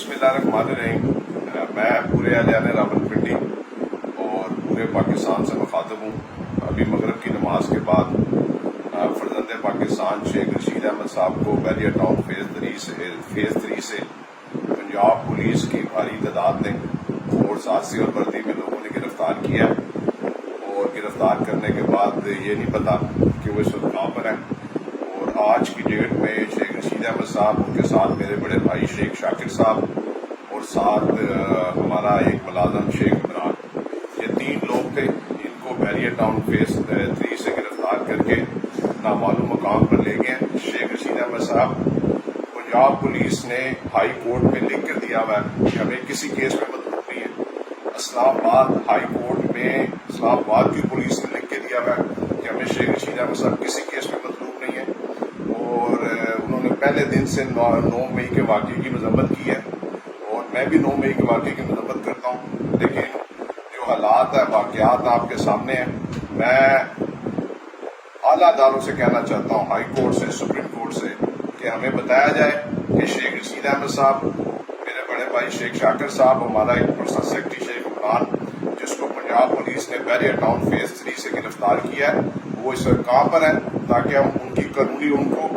बिस्मिल्लाहिर्रहमानिर्रहीम। मैं पूरे अहलियान रावलपिंडी और पूरे पाकिस्तान से मुखातब हूँ। अभी मगरब की नमाज के बाद फर्जंद पाकिस्तान शेख रशीद अहमद साहब को बैरियर टाउन फेज़ 3 से पंजाब पुलिस की भारी तादाद ने फोर्स आरसी और वर्दी में लोगों ने गिरफ्तार किया और गिरफ्तार करने के बाद ये नहीं पता कि वो इस वक्त कहाँ पर है। और आज की डेट में शेख रशीद अहमद साहब, उनके साथ मेरे बड़े भाई शेख शाकिर साहब और साथ हमारा एक मुलाजम शेख इमरान, ये 3 लोग थे। इनको बैरियर टाउन फेज़ 3 से गिरफ्तार करके नामालूम मकाम पर ले गए। शेख रशीद अहमद साहब, पंजाब पुलिस ने हाई कोर्ट में लिख कर दिया हुआ है कि हमें किसी केस में मतलूब नहीं है। इस्लामाबाद हाई कोर्ट में इस्लामाबाद की पुलिस ने लिख के दिया हुआ है कि हमें शेख रशीद अहमद साहब किसी केस में मतलूब नहीं है। और उन्होंने पहले दिन से 9 मई के वाक़े की मजम्मत की है और मैं भी 9 मई के वाक़े की मजम्मत करता हूँ। लेकिन जो हालात है, वाक़यात आपके सामने हैं। मैं आला अदालों से कहना चाहता हूँ, हाई कोर्ट से, सुप्रीम कोर्ट से, कि हमें बताया जाए कि शेख रशीद अहमद साहब, मेरे बड़े भाई शेख शाकिर साहब, हमारा एक पर्सनल सेक्रेटरी शेख इमरान, जिसको पंजाब पुलिस ने बैरियर टाउन फेज़ 3 से गिरफ्तार किया है, वो इस वक्त कहाँ पर है, ताकि हम उनकी कानूनी, उनको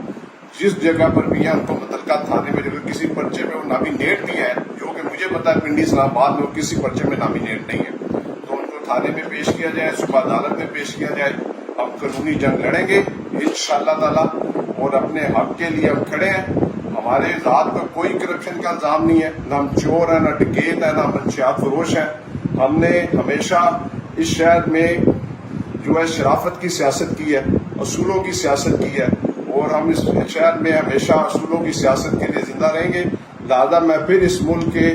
जिस जगह पर भी है, उनको मुतलका थाने में, जो किसी पर्चे में वो नामिनेट भी है, जो कि मुझे पता है पिंडी इस्लामाबाद में वो किसी पर्चे में नामिनेट नहीं है, तो उनको थाने में पेश किया जाए, सुबह अदालत में पेश किया जाए। हम कानूनी जंग लड़ेंगे इंशाअल्लाह ताला और अपने हक के लिए हम खड़े हैं। हमारे ज़ात पर कोई करप्शन का इल्ज़ाम नहीं है, ना हम चोर हैं, ना डकैत है, ना मंशियात फरोश हैं। हमने हमेशा इस शहर में जो है शराफत की सियासत की है, असूलों की सियासत की है और हम इस शहर में हमेशा असूलों की सियासत के लिए जिंदा रहेंगे। लिहाजा मैं फिर इस मुल्क के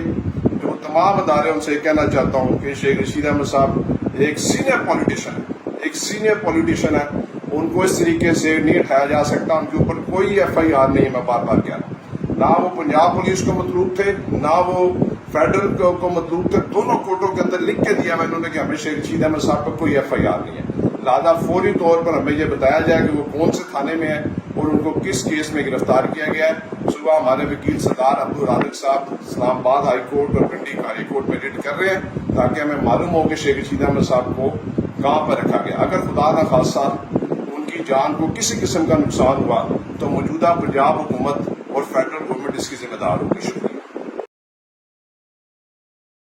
जो तमाम अदारे, उनसे कहना चाहता हूँ कि शेख रशीद अहमद साहब एक सीनियर पॉलिटिशियन है, उनको इस तरीके से नहीं उठाया जा सकता। उनके ऊपर कोई FIR नहीं है। मैं बार बार कह रहा हूँ, ना वो पंजाब पुलिस को मतलूब थे, ना वो फेडरल को मतलूब थे। दोनों कोर्टों के अंदर लिख के दिया मैंने उन्होंने कि हमें शेख रशीद अहमद साहब पर कोई FIR नहीं है। लिहाजा फौरी तौर पर हमें ये बताया जाए कि वो कौन से थाने में है और उनको किस केस में गिरफ्तार किया गया है। सुबह हमारे वकील सरदार अब्दुल राज़िक साहब इस्लामाबाद हाई कोर्ट और पिंडी हाई कोर्ट में रिट कर रहे हैं, ताकि हमें मालूम हो कि शेख रशीद अहमद साहब को कहाँ पर रखा गया। अगर खुदा न खास्ता उनकी जान को किसी किस्म का नुकसान हुआ तो मौजूदा पंजाब हुकूमत और फेडरल गवर्नमेंट इसकी जिम्मेदार होगी। शुक्रिया।